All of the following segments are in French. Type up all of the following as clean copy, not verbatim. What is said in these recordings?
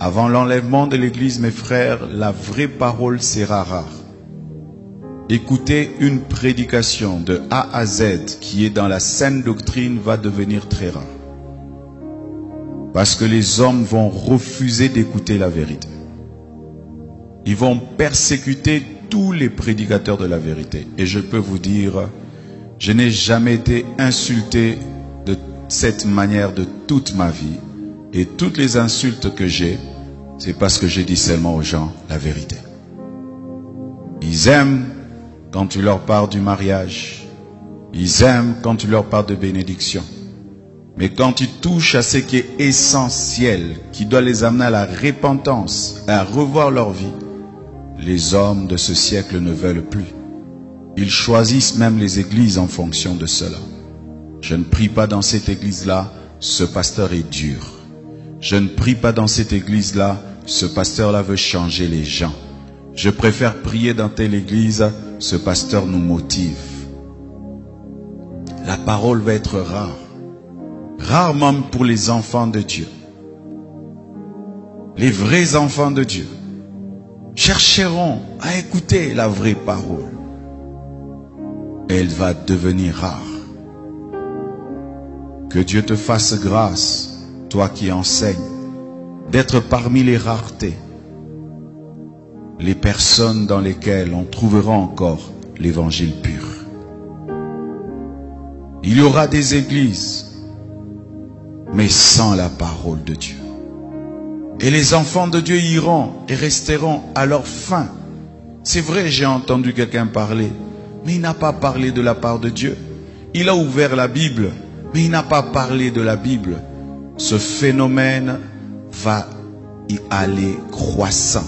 Avant l'enlèvement de l'Église, mes frères, la vraie parole sera rare. Écouter une prédication de A à Z qui est dans la saine doctrine va devenir très rare. Parce que les hommes vont refuser d'écouter la vérité. Ils vont persécuter tous les prédicateurs de la vérité. Et je peux vous dire, je n'ai jamais été insulté de cette manière de toute ma vie. Et toutes les insultes que j'ai, c'est parce que j'ai dit seulement aux gens la vérité. Ils aiment quand tu leur parles du mariage. Ils aiment quand tu leur parles de bénédiction. Mais quand tu touches à ce qui est essentiel, qui doit les amener à la repentance, à revoir leur vie, les hommes de ce siècle ne veulent plus. Ils choisissent même les églises en fonction de cela. Je ne prie pas dans cette église-là, ce pasteur est dur. Je ne prie pas dans cette église-là, ce pasteur-là veut changer les gens. Je préfère prier dans telle église, ce pasteur nous motive. La parole va être rare. Rarement pour les enfants de Dieu. Les vrais enfants de Dieu chercheront à écouter la vraie parole. Elle va devenir rare. Que Dieu te fasse grâce, toi qui enseignes, d'être parmi les raretés, les personnes dans lesquelles on trouvera encore l'évangile pur. Il y aura des églises, mais sans la parole de Dieu. Et les enfants de Dieu iront et resteront à leur fin. C'est vrai, j'ai entendu quelqu'un parler, mais il n'a pas parlé de la part de Dieu. Il a ouvert la Bible, mais il n'a pas parlé de la Bible. Ce phénomène va y aller croissant.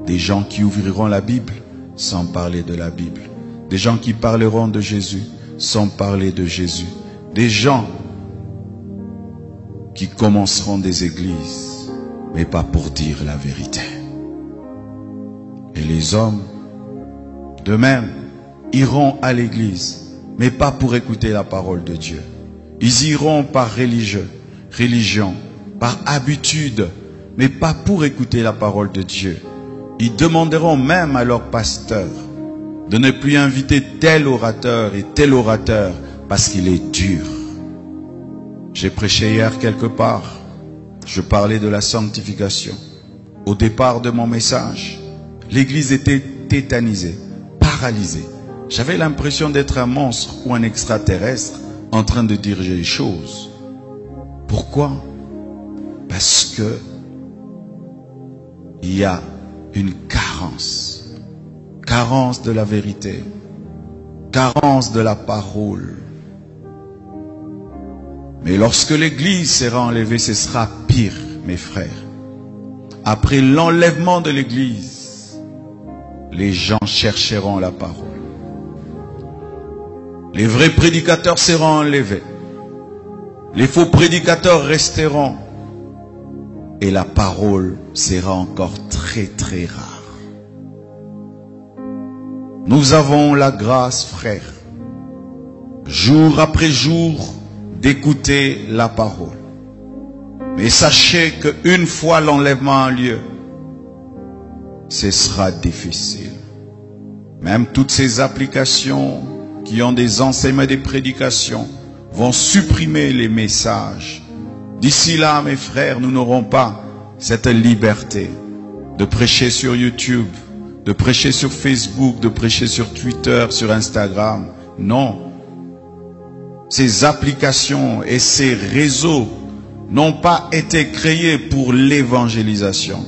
Des gens qui ouvriront la Bible sans parler de la Bible. Des gens qui parleront de Jésus sans parler de Jésus. Des gens qui commenceront des églises, mais pas pour dire la vérité. Et les hommes, de même, iront à l'église, mais pas pour écouter la parole de Dieu. Ils iront par religion, par habitude, mais pas pour écouter la parole de Dieu. Ils demanderont même à leur pasteur de ne plus inviter tel orateur et tel orateur parce qu'il est dur. J'ai prêché hier quelque part, je parlais de la sanctification. Au départ de mon message, l'église était tétanisée, paralysée. J'avais l'impression d'être un monstre ou un extraterrestre en train de diriger les choses. Pourquoi? Parce que il y a une carence de la vérité, carence de la parole. Mais lorsque l'église sera enlevée, ce sera pire, mes frères. Après l'enlèvement de l'église, les gens chercheront la parole. Les vrais prédicateurs seront enlevés. Les faux prédicateurs resteront. Et la parole sera encore très très rare. Nous avons la grâce, frères, jour après jour, d'écouter la parole. Mais sachez qu'une fois l'enlèvement a lieu, ce sera difficile. Même toutes ces applications qui ont des enseignements et des prédications vont supprimer les messages. D'ici là, mes frères, nous n'aurons pas cette liberté de prêcher sur YouTube, de prêcher sur Facebook, de prêcher sur Twitter, sur Instagram. Non. Ces applications et ces réseaux n'ont pas été créés pour l'évangélisation.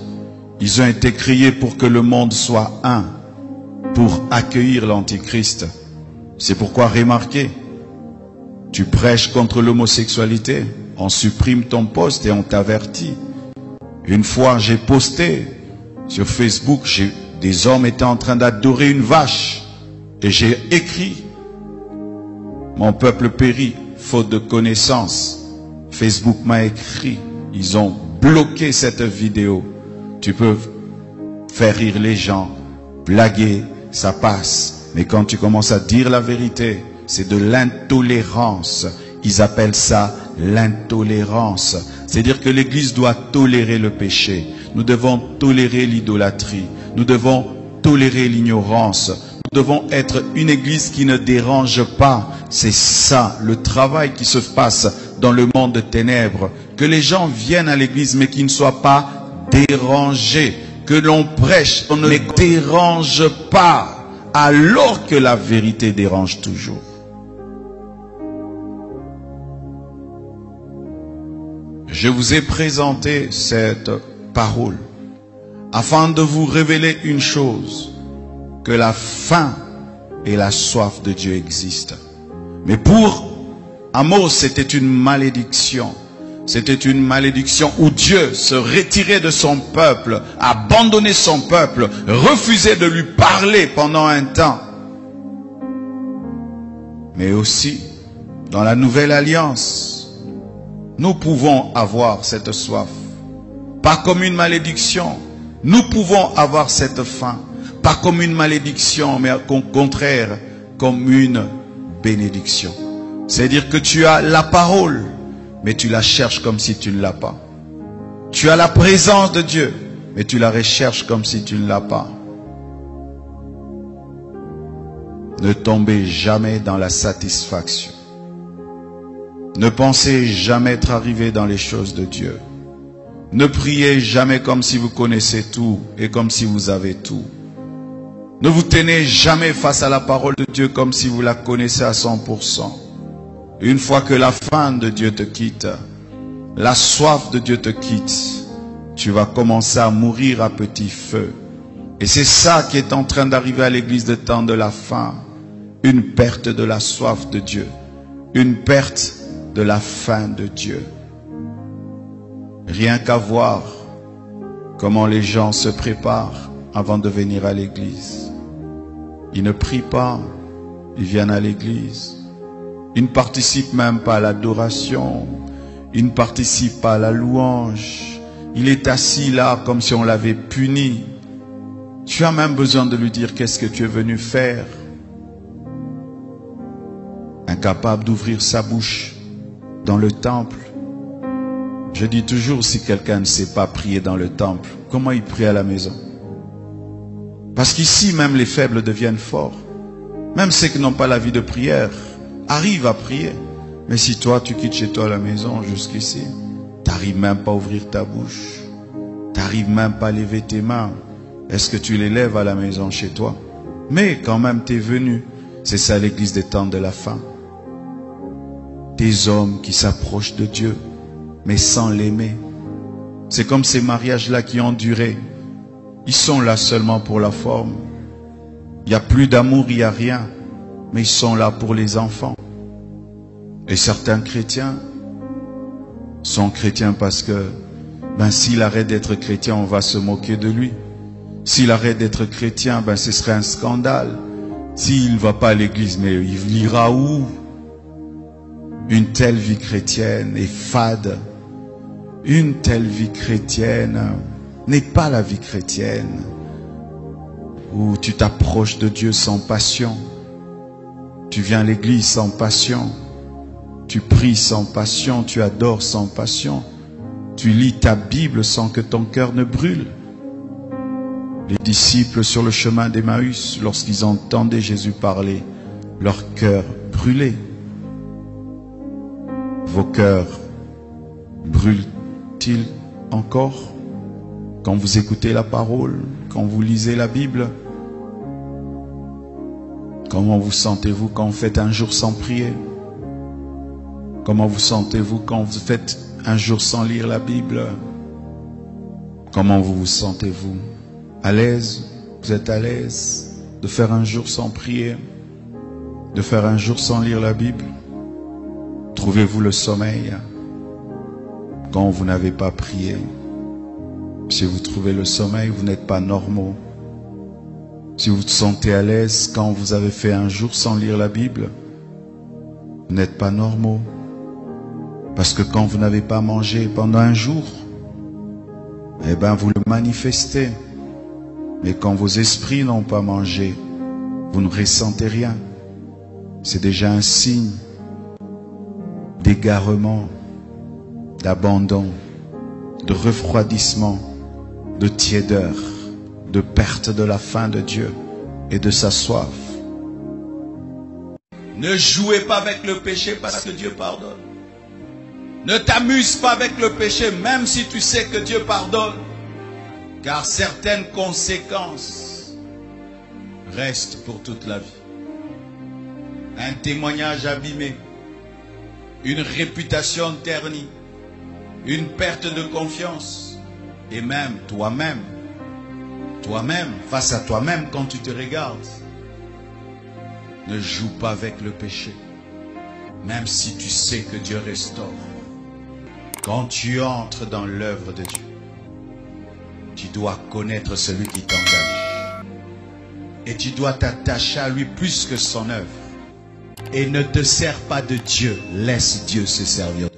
Ils ont été créés pour que le monde soit un, pour accueillir l'Antichrist. C'est pourquoi, remarquez, tu prêches contre l'homosexualité, on supprime ton post et on t'avertit. Une fois, j'ai posté sur Facebook, des hommes étaient en train d'adorer une vache. Et j'ai écrit, mon peuple périt, faute de connaissance. Facebook m'a écrit, ils ont bloqué cette vidéo. Tu peux faire rire les gens, blaguer, ça passe. Mais quand tu commences à dire la vérité, c'est de l'intolérance. Ils appellent ça l'intolérance. C'est-à-dire que l'Église doit tolérer le péché. Nous devons tolérer l'idolâtrie. Nous devons tolérer l'ignorance. Nous devons être une Église qui ne dérange pas. C'est ça, le travail qui se passe dans le monde de ténèbres. Que les gens viennent à l'Église, mais qu'ils ne soient pas dérangés. Que l'on prêche, on ne les dérange pas, alors que la vérité dérange toujours. Je vous ai présenté cette parole afin de vous révéler une chose, que la faim et la soif de Dieu existent. Mais pour Amos, c'était une malédiction. C'était une malédiction où Dieu se retirait de son peuple, abandonnait son peuple, refusait de lui parler pendant un temps. Mais aussi, dans la nouvelle alliance, nous pouvons avoir cette soif. Pas comme une malédiction. Nous pouvons avoir cette faim. Pas comme une malédiction, mais au contraire, comme une bénédiction. C'est-à-dire que tu as la parole, mais tu la cherches comme si tu ne l'as pas. Tu as la présence de Dieu, mais tu la recherches comme si tu ne l'as pas. Ne tombez jamais dans la satisfaction. Ne pensez jamais être arrivé dans les choses de Dieu. Ne priez jamais comme si vous connaissez tout et comme si vous avez tout. Ne vous tenez jamais face à la parole de Dieu comme si vous la connaissez à 100%. Une fois que la faim de Dieu te quitte, la soif de Dieu te quitte, tu vas commencer à mourir à petit feu. Et c'est ça qui est en train d'arriver à l'église de temps de la faim. Une perte de la soif de Dieu. Une perte de la faim de Dieu. Rien qu'à voir comment les gens se préparent avant de venir à l'église. Ils ne prient pas, ils viennent à l'église. Ils ne participent même pas à l'adoration. Ils ne participent pas à la louange. Il est assis là comme si on l'avait puni. Tu as même besoin de lui dire qu'est-ce que tu es venu faire. Incapable d'ouvrir sa bouche dans le temple. Je dis toujours, si quelqu'un ne sait pas prier dans le temple, comment il prie à la maison? Parce qu'ici, même les faibles deviennent forts. Même ceux qui n'ont pas la vie de prière arrivent à prier. Mais si toi, tu quittes chez toi à la maison jusqu'ici, tu n'arrives même pas à ouvrir ta bouche. Tu n'arrives même pas à lever tes mains. Est-ce que tu les lèves à la maison chez toi? Mais quand même, tu es venu. C'est ça l'église des temps de la fin. Des hommes qui s'approchent de Dieu, mais sans l'aimer. C'est comme ces mariages-là qui ont duré. Ils sont là seulement pour la forme. Il n'y a plus d'amour, il n'y a rien. Mais ils sont là pour les enfants. Et certains chrétiens sont chrétiens parce que s'il arrête d'être chrétien, on va se moquer de lui. S'il arrête d'être chrétien, ce serait un scandale. S'il ne va pas à l'église, mais il ira où? Une telle vie chrétienne est fade. Une telle vie chrétienne n'est pas la vie chrétienne où tu t'approches de Dieu sans passion. Tu viens à l'église sans passion. Tu pries sans passion. Tu adores sans passion. Tu lis ta Bible sans que ton cœur ne brûle. Les disciples sur le chemin d'Emmaüs, lorsqu'ils entendaient Jésus parler, leur cœur brûlait. Vos cœurs brûlent-ils encore quand vous écoutez la parole, quand vous lisez la Bible? Comment vous sentez-vous quand vous faites un jour sans prier? Comment vous sentez-vous quand vous faites un jour sans lire la Bible? Comment vous sentez-vous? À l'aise? Vous êtes à l'aise de faire un jour sans prier? De faire un jour sans lire la Bible? Trouvez-vous le sommeil quand vous n'avez pas prié? Si vous trouvez le sommeil, vous n'êtes pas normaux. Si vous vous sentez à l'aise quand vous avez fait un jour sans lire la Bible, vous n'êtes pas normaux. Parce que quand vous n'avez pas mangé pendant un jour, vous le manifestez. Mais quand vos esprits n'ont pas mangé, vous ne ressentez rien. C'est déjà un signe d'égarement. d'abandon, de refroidissement, de tiédeur, de perte de la faim de Dieu et de sa soif. Ne jouez pas avec le péché parce que Dieu pardonne. Ne t'amuse pas avec le péché même si tu sais que Dieu pardonne. Car certaines conséquences restent pour toute la vie. Un témoignage abîmé, une réputation ternie, une perte de confiance et même toi-même, face à toi-même quand tu te regardes. Ne joue pas avec le péché, même si tu sais que Dieu restaure. Quand tu entres dans l'œuvre de Dieu, tu dois connaître celui qui t'engage. Et tu dois t'attacher à lui plus que son œuvre. Et ne te sers pas de Dieu, laisse Dieu se servir.